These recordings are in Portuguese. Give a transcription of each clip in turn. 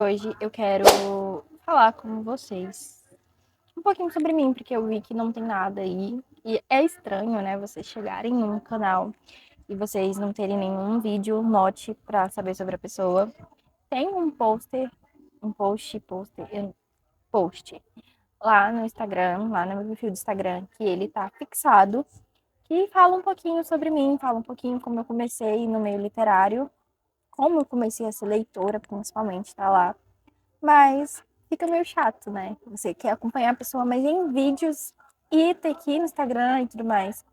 Hoje eu quero falar com vocês um pouquinho sobre mim, porque eu vi que não tem nada aí. E é estranho, né, vocês chegarem em um canal e vocês não terem nenhum vídeo, note pra saber sobre a pessoa. Tem um post lá no Instagram, lá no meu perfil do Instagram, que ele tá fixado, que fala um pouquinho sobre mim, fala um pouquinho como eu comecei no meio literário, como eu comecei a ser leitora, principalmente, tá lá. Mas fica meio chato, né? Você quer acompanhar a pessoa, mas em vídeos e ter que ir no Instagram e tudo mais.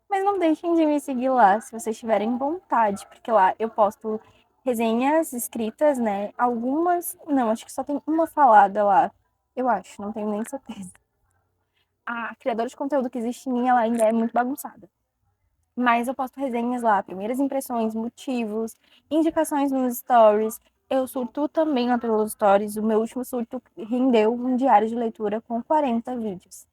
Mas não deixem de me seguir lá, se vocês tiverem vontade, porque lá eu posto resenhas escritas, né? Algumas, não, acho que só tem uma falada lá. Eu acho, não tenho nem certeza. A criadora de conteúdo que existe em mim, ela ainda é muito bagunçada. Mas eu posto resenhas lá, primeiras impressões, motivos, indicações nos stories. Eu surto também lá pelos stories. O meu último surto rendeu um diário de leitura com 40 vídeos.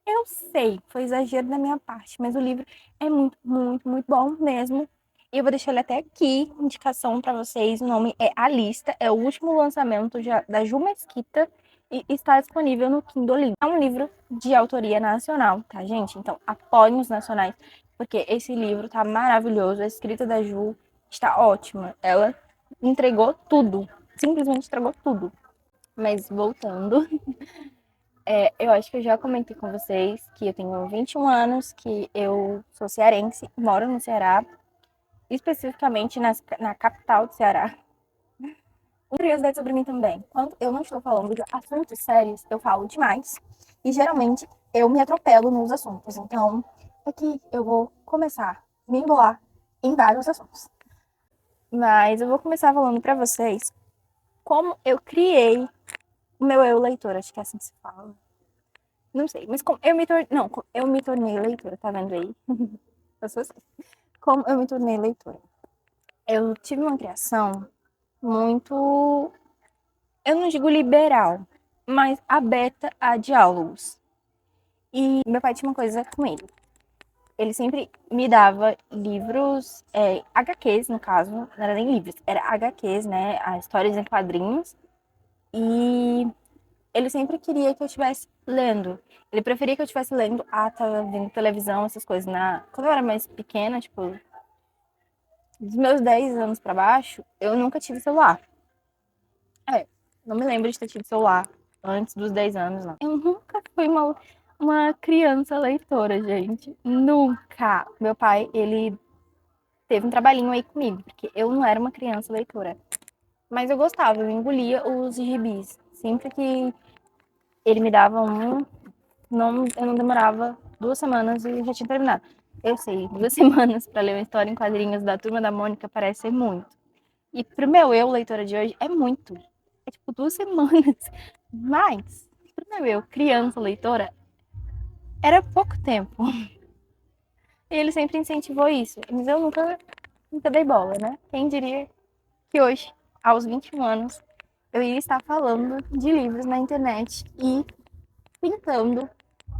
Eu sei, foi exagero da minha parte, mas o livro é muito, muito, muito bom mesmo. E eu vou deixar ele até aqui, indicação para vocês. O nome é A Lista, é o último lançamento da Ju Mesquita e está disponível no Kindle. É um livro de autoria nacional, tá, gente? Então apoiem os nacionais, porque esse livro tá maravilhoso. A escrita da Ju está ótima. Ela entregou tudo, simplesmente entregou tudo. Mas voltando, eu acho que eu já comentei com vocês que eu tenho 21 anos, que eu sou cearense, moro no Ceará, especificamente na capital do Ceará. Uma curiosidade sobre mim também. Quando eu não estou falando de assuntos sérios, eu falo demais. E geralmente eu me atropelo nos assuntos. Então, aqui eu vou começar a me embolar em vários assuntos. Mas eu vou começar falando para vocês como eu criei o meu eu leitor, acho que é assim que se fala. Não sei, mas como eu me tornei. Não, eu me tornei leitora, tá vendo aí? Eu sou assim. Como eu me tornei leitora? Eu tive uma criação muito. Eu não digo liberal, mas aberta a diálogos. E meu pai tinha uma coisa com ele. Ele sempre me dava livros, HQs, no caso, não era nem livros, era HQs, né? As histórias em quadrinhos. E ele sempre queria que eu estivesse lendo. Ele preferia que eu estivesse lendo, tava vendo televisão, essas coisas. Quando eu era mais pequena, tipo, dos meus 10 anos pra baixo, eu nunca tive celular. Não me lembro de ter tido celular antes dos 10 anos, não. Eu nunca fui uma criança leitora, gente. Nunca. Meu pai, ele teve um trabalhinho aí comigo, porque eu não era uma criança leitora. Mas eu gostava, eu engolia os gibis. Sempre que ele me dava eu não demorava 2 semanas e já tinha terminado. Eu sei, 2 semanas para ler uma história em quadrinhos da Turma da Mônica parece ser muito. E pro meu eu, leitora de hoje, é muito. É tipo 2 semanas. Mas, pro meu eu, criança leitora, era pouco tempo. E ele sempre incentivou isso. Mas eu nunca dei bola, né? Quem diria que hoje, aos 21 anos, eu ia estar falando de livros na internet e tentando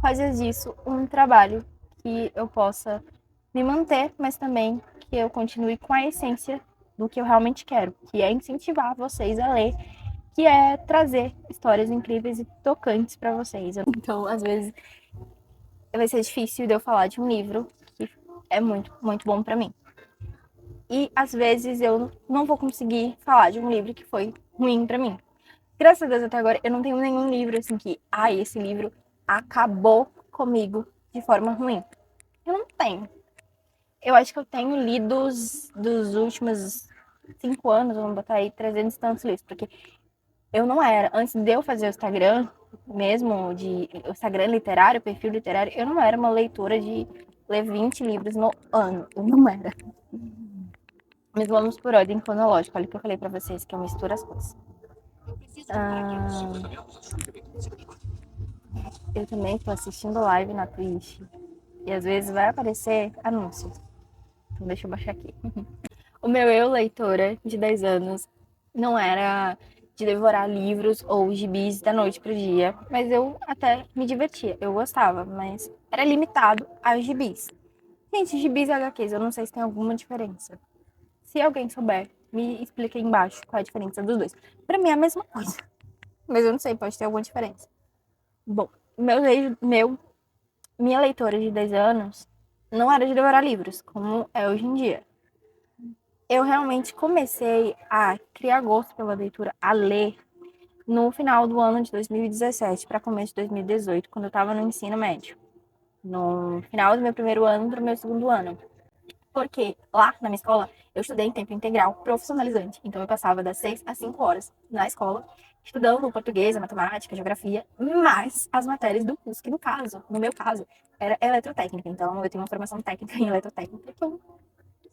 fazer disso um trabalho que eu possa me manter, mas também que eu continue com a essência do que eu realmente quero, que é incentivar vocês a ler, que é trazer histórias incríveis e tocantes para vocês. Então, às vezes, vai ser difícil de eu falar de um livro que é muito, muito bom para mim. E às vezes eu não vou conseguir falar de um livro que foi ruim para mim. Graças a Deus, até agora, eu não tenho nenhum livro assim que, esse livro acabou comigo de forma ruim. Eu não tenho. Eu acho que eu tenho lido dos últimos 5 anos, vamos botar aí 300 e tantos livros, porque eu não era, antes de eu fazer o Instagram, mesmo o Instagram literário, perfil literário, eu não era uma leitora de ler 20 livros no ano. Eu não era. Mas vamos por ordem cronológica. Olha o que eu falei pra vocês, que eu misturo as coisas. Eu também tô assistindo live na Twitch. E às vezes vai aparecer anúncios. Então deixa eu baixar aqui. O meu eu, leitora de 10 anos, não era de devorar livros ou gibis da noite pro dia, mas eu até me divertia, eu gostava, mas era limitado a gibis. Gente, gibis e HQs, eu não sei se tem alguma diferença. Se alguém souber, Me explica aí embaixo qual é a diferença dos dois. Pra mim é a mesma coisa, mas eu não sei, pode ter alguma diferença. Bom, minha leitora de 10 anos não era de devorar livros, como é hoje em dia. Eu realmente comecei a criar gosto pela leitura, a ler, no final do ano de 2017 para começo de 2018, quando eu estava no ensino médio. No final do meu primeiro ano para o meu segundo ano. Porque lá na minha escola eu estudei em tempo integral profissionalizante. Então eu passava das 6 às 5 horas na escola, estudando português, matemática, geografia, mas as matérias do curso, que no meu caso, era eletrotécnica. Então eu tenho uma formação técnica em eletrotécnica que eu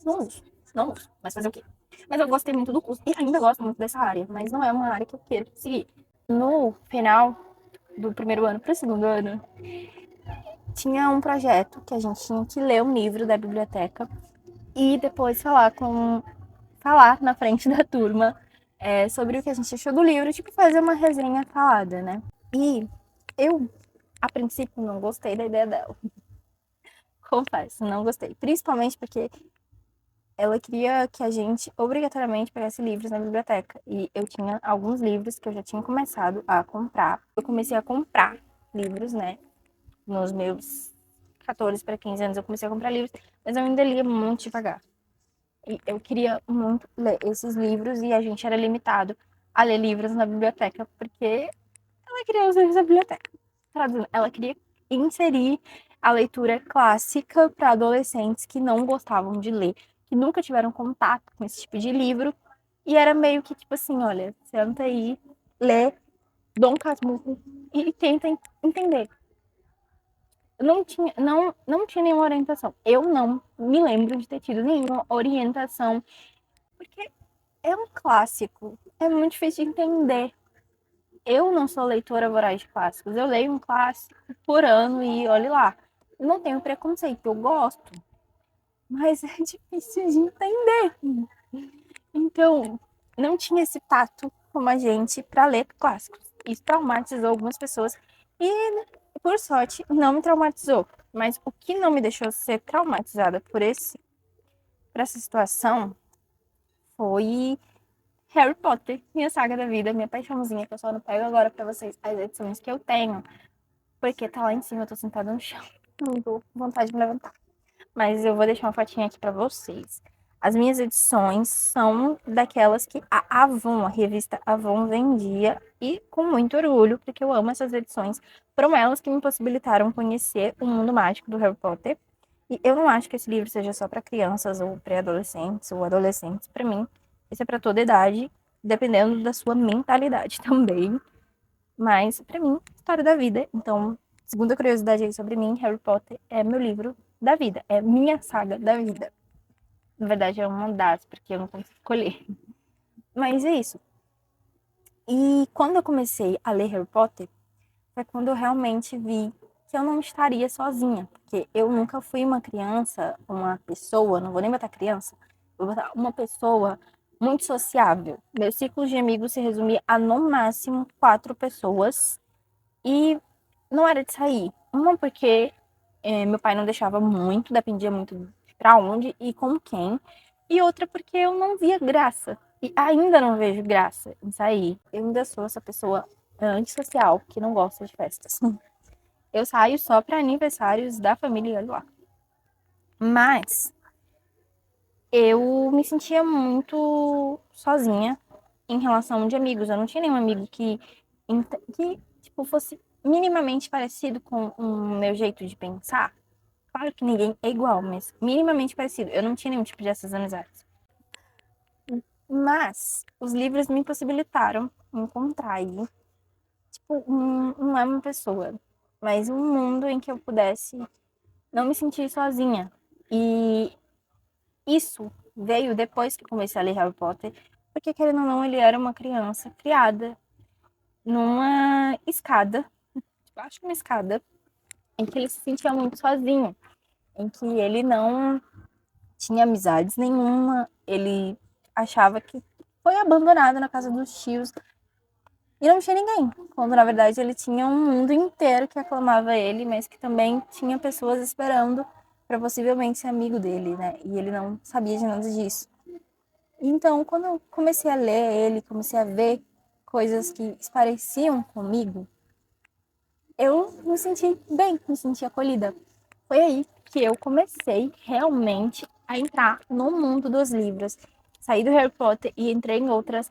não uso. Não uso, mas fazer o quê? Mas eu gostei muito do curso e ainda gosto muito dessa área, mas não é uma área que eu quero seguir. No final do primeiro ano para o segundo ano, tinha um projeto que a gente tinha que ler um livro da biblioteca e depois falar na frente da turma sobre o que a gente achou do livro, tipo fazer uma resenha falada, né? E eu, a princípio, não gostei da ideia dela. Confesso, não gostei. Principalmente porque ela queria que a gente obrigatoriamente pegasse livros na biblioteca. E eu tinha alguns livros que eu já tinha começado a comprar. Eu comecei a comprar livros, né? Nos meus 14 para 15 anos eu comecei a comprar livros, mas eu ainda lia muito devagar. E eu queria muito ler esses livros e a gente era limitado a ler livros na biblioteca, porque ela queria os livros da biblioteca. Traduzindo, ela queria inserir a leitura clássica para adolescentes que não gostavam de ler, que nunca tiveram contato com esse tipo de livro. E era meio que tipo assim, olha, senta aí, lê Dom Casmurro e tenta entender. Não tinha nenhuma orientação. Eu não me lembro de ter tido nenhuma orientação, porque é um clássico, é muito difícil de entender. Eu não sou leitora voraz de clássicos, eu leio um clássico por ano e olhe lá. Eu não tenho preconceito, eu gosto, mas é difícil de entender. Então, não tinha esse tato como a gente para ler clássicos. Isso traumatizou algumas pessoas e, por sorte, não me traumatizou. Mas o que não me deixou ser traumatizada por essa situação foi Harry Potter, minha saga da vida, minha paixãozinha, que eu só não pego agora pra vocês as edições que eu tenho, porque tá lá em cima, eu tô sentada no chão, não tô com vontade de me levantar. Mas eu vou deixar uma fotinha aqui pra vocês. As minhas edições são daquelas que a Avon, a revista Avon, vendia, e com muito orgulho, porque eu amo essas edições. Foram elas que me possibilitaram conhecer o mundo mágico do Harry Potter. E eu não acho que esse livro seja só para crianças ou pré-adolescentes ou adolescentes. Para mim, esse é para toda idade, dependendo da sua mentalidade também. Mas, para mim, história da vida. Então, segunda curiosidade aí sobre mim, Harry Potter é meu livro da vida, é minha saga da vida. Na verdade, é uma das, porque eu não consigo escolher. Mas é isso. E quando eu comecei a ler Harry Potter, foi quando eu realmente vi que eu não estaria sozinha. Porque eu nunca fui uma criança, uma pessoa, não vou nem botar criança, vou botar uma pessoa muito sociável. Meu ciclo de amigos se resumia a, no máximo, 4 pessoas. E não era de sair. Uma porque meu pai não deixava muito, dependia muito de pra onde e com quem. E outra porque eu não via graça. E ainda não vejo graça em sair. Eu ainda sou essa pessoa antissocial que não gosta de festas. Eu saio só para aniversários da família e olha lá. Mas eu me sentia muito sozinha em relação de amigos. Eu não tinha nenhum amigo que tipo, fosse minimamente parecido com o meu jeito de pensar. Claro que ninguém é igual, mas minimamente parecido. Eu não tinha nenhum tipo dessas amizades. Mas os livros me possibilitaram encontrar aí, tipo, não é uma pessoa, mas um mundo em que eu pudesse não me sentir sozinha. E isso veio depois que comecei a ler Harry Potter, porque querendo ou não, ele era uma criança criada numa escada, acho que uma escada, em que ele se sentia muito sozinho, em que ele não tinha amizades nenhuma, ele achava que foi abandonado na casa dos tios e não tinha ninguém, quando na verdade ele tinha um mundo inteiro que aclamava ele, mas que também tinha pessoas esperando para possivelmente ser amigo dele, né? E ele não sabia de nada disso. Então, quando eu comecei a ler ele, comecei a ver coisas que se pareciam comigo, eu me senti bem, me senti acolhida. Foi aí que eu comecei realmente a entrar no mundo dos livros. Saí do Harry Potter e entrei em outras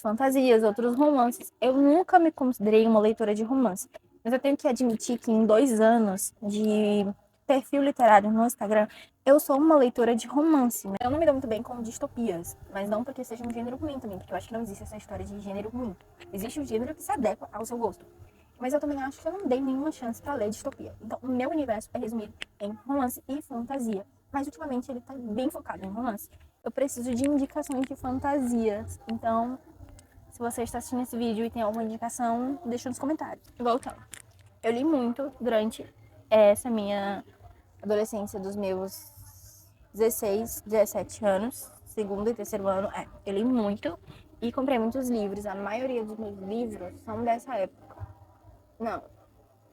fantasias, outros romances. Eu nunca me considerei uma leitora de romance, mas eu tenho que admitir que em 2 anos de perfil literário no Instagram, eu sou uma leitora de romance. Eu não me dou muito bem com distopias, mas não porque seja um gênero ruim também, porque eu acho que não existe essa história de gênero ruim. Existe um gênero que se adequa ao seu gosto. Mas eu também acho que eu não dei nenhuma chance para ler distopia. Então, o meu universo é resumido em romance e fantasia. Mas ultimamente ele tá bem focado em romance. Eu preciso de indicações de fantasias. Então, se você está assistindo esse vídeo e tem alguma indicação, deixa nos comentários. Voltando. Eu li muito durante essa minha adolescência, dos meus 16, 17 anos, segundo e terceiro ano. Eu li muito e comprei muitos livros. A maioria dos meus livros são dessa época. Não,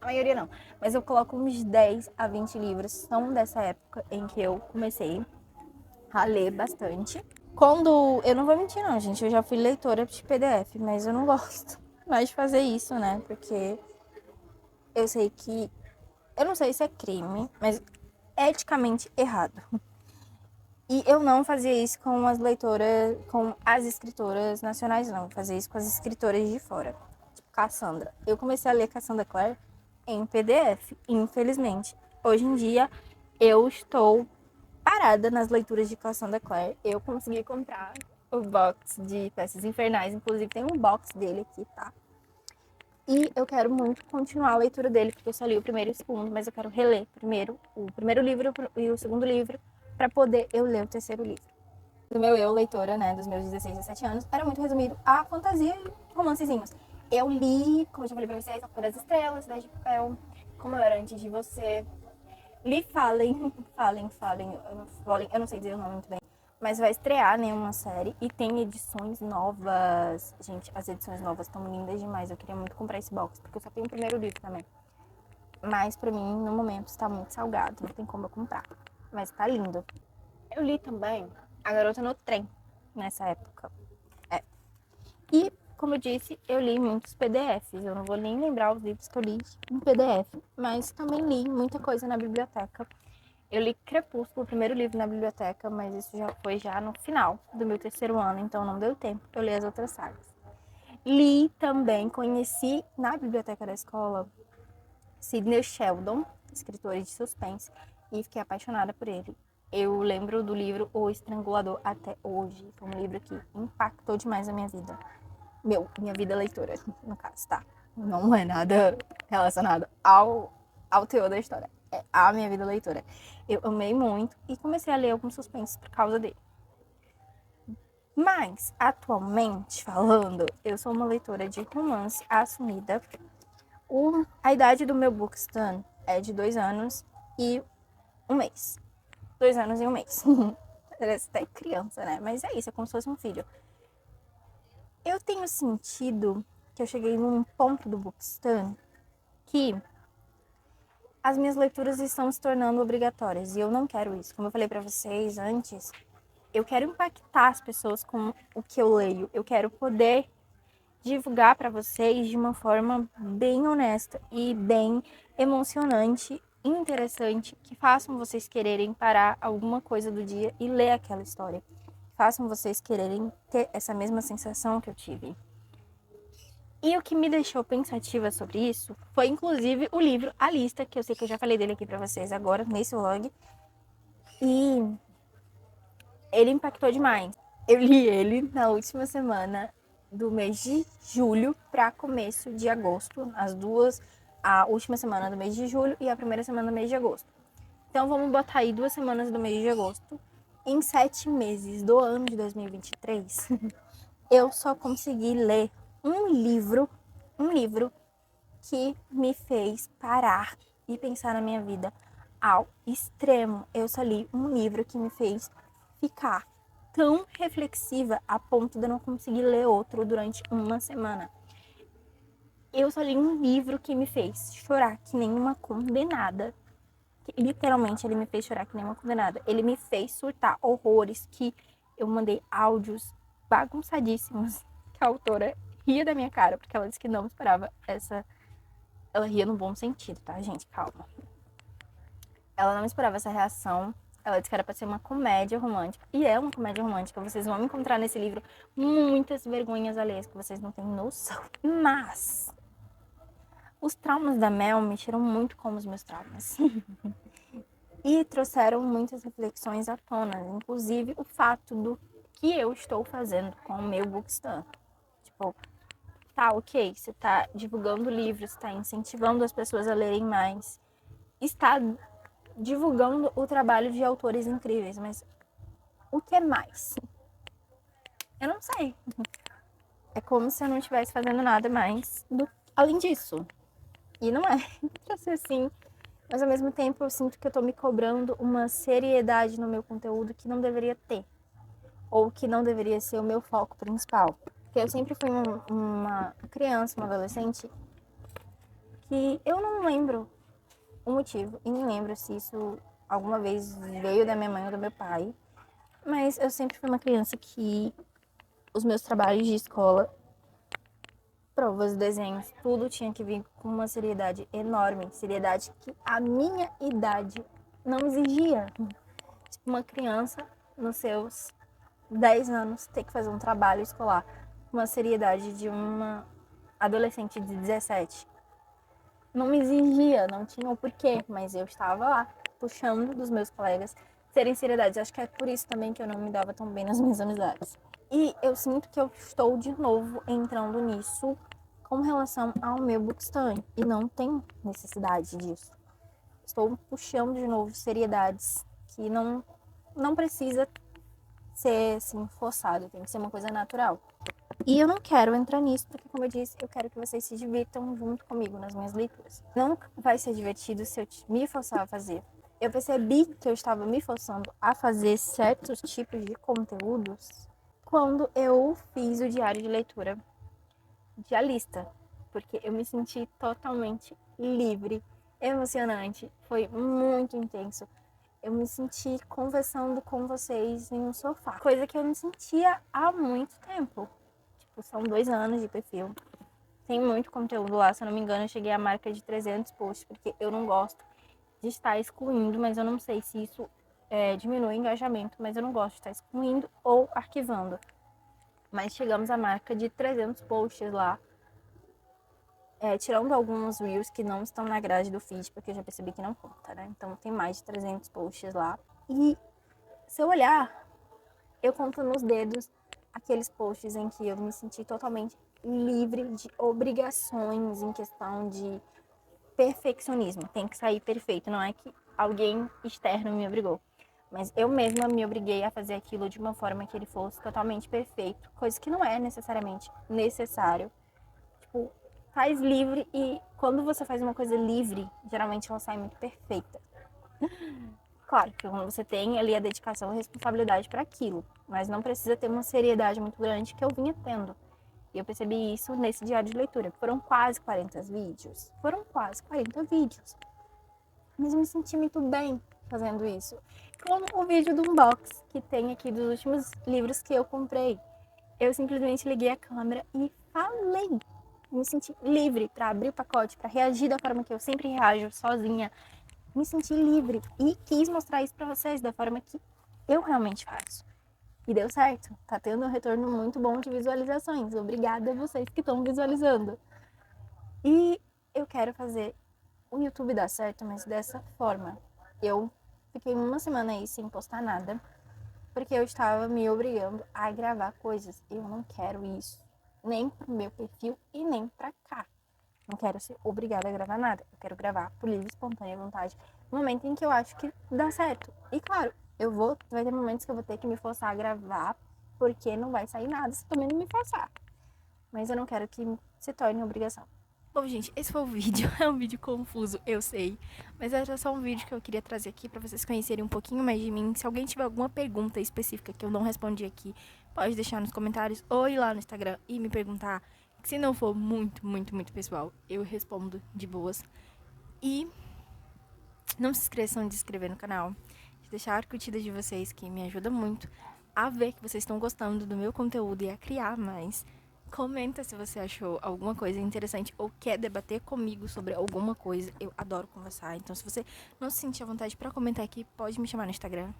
a maioria não. Mas eu coloco uns 10 a 20 livros. São dessa época em que eu comecei a ler bastante. Quando. Eu não vou mentir, não, gente. Eu já fui leitora de PDF, mas eu não gosto mais de fazer isso, né? Porque eu sei que. Eu não sei se é crime, mas eticamente errado. E eu não fazia isso com as leitoras, com as escritoras nacionais, não. Eu fazia isso com as escritoras de fora. Tipo, Cassandra. Eu comecei a ler Cassandra Clare em PDF, infelizmente. Hoje em dia, eu estou parada nas leituras de Cassandra Clare. Eu consegui comprar o box de Peças Infernais. Inclusive, tem um box dele aqui, tá? E eu quero muito continuar a leitura dele, porque eu só li o primeiro e o segundo, mas eu quero reler primeiro o primeiro livro e o segundo livro, para poder eu ler o terceiro livro. Do meu eu, leitora, né, dos meus 16, 17 anos, era muito resumido a fantasia e romancezinhos. Eu li, como eu já falei pra vocês, A Cor das Estrelas, Cidade de Papel, Como Eu Era Antes de Você. Li Fallen, eu não sei dizer o nome muito bem, mas vai estrear, né, uma série e tem edições novas. Gente, as edições novas estão lindas demais. Eu queria muito comprar esse box, porque eu só tenho o primeiro livro também. Mas pra mim, no momento, está muito salgado, não tem como eu comprar. Mas tá lindo. Eu li também A Garota no Trem, nessa época. E, como eu disse, eu li muitos PDFs. Eu não vou nem lembrar os livros que eu li em PDF, mas também li muita coisa na biblioteca. Eu li Crepúsculo, o primeiro livro na biblioteca, mas isso já foi já no final do meu terceiro ano, então não deu tempo eu ler as outras sagas. Li também, conheci na biblioteca da escola Sidney Sheldon, escritor de suspense, e fiquei apaixonada por ele. Eu lembro do livro O Estrangulador até hoje. Foi um livro que impactou demais a minha vida. Minha vida leitora, no caso, tá? Não é nada relacionado ao teor da história. É a minha vida leitora. Eu amei muito e comecei a ler alguns suspensos por causa dele. Mas, atualmente falando, eu sou uma leitora de romance assumida. A idade do meu bookstand é de 2 anos e 1 mês. 2 anos e 1 mês. Parece até criança, né? Mas é isso, é como se fosse um filho. Eu tenho sentido que eu cheguei num ponto do bookstand que as minhas leituras estão se tornando obrigatórias e eu não quero isso. Como eu falei para vocês antes, eu quero impactar as pessoas com o que eu leio. Eu quero poder divulgar para vocês de uma forma bem honesta e bem emocionante, interessante, que façam vocês quererem parar alguma coisa do dia e ler aquela história. Façam vocês quererem ter essa mesma sensação que eu tive. E o que me deixou pensativa sobre isso foi, inclusive, o livro A Lista, que eu sei que eu já falei dele aqui pra vocês agora, nesse vlog. E ele impactou demais. Eu li ele na última semana do mês de julho para começo de agosto. A última semana do mês de julho e a primeira semana do mês de agosto. Então vamos botar aí 2 semanas do mês de agosto. Em 7 meses do ano de 2023, eu só consegui ler um livro que me fez parar e pensar na minha vida ao extremo. Eu só li um livro que me fez ficar tão reflexiva a ponto de eu não conseguir ler outro durante uma semana. Eu só li um livro que me fez chorar que nem uma condenada. Literalmente, ele me fez chorar que nem uma condenada. Ele me fez surtar horrores que eu mandei áudios bagunçadíssimos que a autora ria da minha cara, porque ela disse que não esperava essa... Ela ria no bom sentido, tá, gente? Calma. Ela não esperava essa reação. Ela disse que era pra ser uma comédia romântica. E é uma comédia romântica. Vocês vão encontrar nesse livro muitas vergonhas alheias que vocês não têm noção. Mas os traumas da Mel mexeram muito com os meus traumas. E trouxeram muitas reflexões à tona. Inclusive o fato do que eu estou fazendo com o meu Bookstan. Tipo, tá, ok, você tá divulgando livros, tá incentivando as pessoas a lerem mais, está divulgando o trabalho de autores incríveis, mas o que mais? Eu não sei. É como se eu não estivesse fazendo nada mais além disso. E não é pra ser assim. Mas ao mesmo tempo eu sinto que eu tô me cobrando uma seriedade no meu conteúdo que não deveria ter. Ou que não deveria ser o meu foco principal. Porque eu sempre fui uma criança, uma adolescente, que eu não lembro o motivo. E nem lembro se isso alguma vez veio da minha mãe ou do meu pai. Mas eu sempre fui uma criança que os meus trabalhos de escola, provas, desenhos, tudo tinha que vir com uma seriedade enorme. Seriedade que a minha idade não exigia. Tipo, uma criança nos seus 10 anos ter que fazer um trabalho escolar com uma seriedade de uma adolescente de 17. Não me exigia, não tinha o porquê, mas eu estava lá, puxando dos meus colegas terem seriedade. Acho que é por isso também que eu não me dava tão bem nas minhas amizades. E eu sinto que eu estou de novo entrando nisso com relação ao meu Bookstan. E não tem necessidade disso. Estou puxando de novo seriedades que não precisa ser assim, forçado, tem que ser uma coisa natural. E eu não quero entrar nisso, porque como eu disse, eu quero que vocês se divirtam junto comigo nas minhas leituras. Não vai ser divertido se eu me forçar a fazer. Eu percebi que eu estava me forçando a fazer certos tipos de conteúdos quando eu fiz o diário de leitura diarista, porque eu me senti totalmente livre, emocionante, foi muito intenso. Eu me senti conversando com vocês em um sofá, coisa que eu não sentia há muito tempo. Tipo, são 2 anos de perfil. Tem muito conteúdo lá, se eu não me engano, eu cheguei à marca de 300 posts, porque eu não gosto de estar excluindo, mas eu não sei se isso diminui o engajamento, mas eu não gosto de estar excluindo ou arquivando. Mas chegamos à marca de 300 posts lá, tirando alguns reels que não estão na grade do feed, porque eu já percebi que não conta, né? Então tem mais de 300 posts lá. E se eu olhar, eu conto nos dedos aqueles posts em que eu me senti totalmente livre de obrigações em questão de perfeccionismo. Tem que sair perfeito, não é que alguém externo me obrigou. Mas eu mesma me obriguei a fazer aquilo de uma forma que ele fosse totalmente perfeito, coisa que não é necessariamente necessário. Tipo, faz livre e quando você faz uma coisa livre, geralmente ela sai muito perfeita. Claro que quando você tem ali a dedicação e a responsabilidade para aquilo, mas não precisa ter uma seriedade muito grande que eu vinha tendo. E eu percebi isso nesse diário de leitura. Foram quase 40 vídeos. Foram quase 40 vídeos. Mas eu me senti muito bem fazendo isso. Como o vídeo do unbox que tem aqui dos últimos livros que eu comprei. Eu simplesmente liguei a câmera e falei. Me senti livre para abrir o pacote, para reagir da forma que eu sempre reajo, sozinha. Me senti livre e quis mostrar isso para vocês da forma que eu realmente faço. E deu certo. Tá tendo um retorno muito bom de visualizações. Obrigada a vocês que estão visualizando. E eu quero fazer o YouTube dar certo, mas dessa forma. Eu fiquei uma semana aí sem postar nada, porque eu estava me obrigando a gravar coisas. Eu não quero isso, nem pro meu perfil e nem pra cá. Não quero ser obrigada a gravar nada. Eu quero gravar por livre, espontânea vontade, no momento em que eu acho que dá certo. E claro, vai ter momentos que eu vou ter que me forçar a gravar, porque não vai sair nada se também não me forçar. Mas eu não quero que se torne obrigação. Bom, gente, esse foi o vídeo. É um vídeo confuso, eu sei. Mas era só um vídeo que eu queria trazer aqui pra vocês conhecerem um pouquinho mais de mim. Se alguém tiver alguma pergunta específica que eu não respondi aqui, pode deixar nos comentários ou ir lá no Instagram e me perguntar. Se não for muito, muito, muito pessoal, eu respondo de boas. E não se esqueçam de se inscrever no canal, de deixar a curtida de vocês, que me ajuda muito a ver que vocês estão gostando do meu conteúdo e a criar mais. Comenta se você achou alguma coisa interessante ou quer debater comigo sobre alguma coisa. Eu adoro conversar. Então, se você não se sentir à vontade para comentar aqui, pode me chamar no Instagram.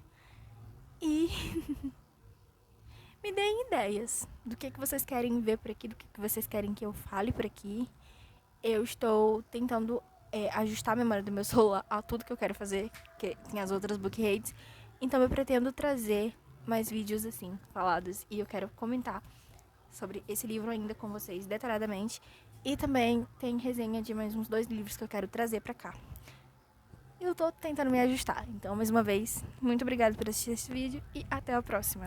E me deem ideias do que vocês querem ver por aqui, do que vocês querem que eu fale por aqui. Eu estou tentando ajustar a memória do meu celular a tudo que eu quero fazer, que tem as outras book reads. Então eu pretendo trazer mais vídeos assim, falados, e eu quero comentar sobre esse livro ainda com vocês detalhadamente. E também tem resenha de mais uns 2 livros que eu quero trazer pra cá. Eu tô tentando me ajustar. Então, mais uma vez, muito obrigada por assistir esse vídeo e até a próxima.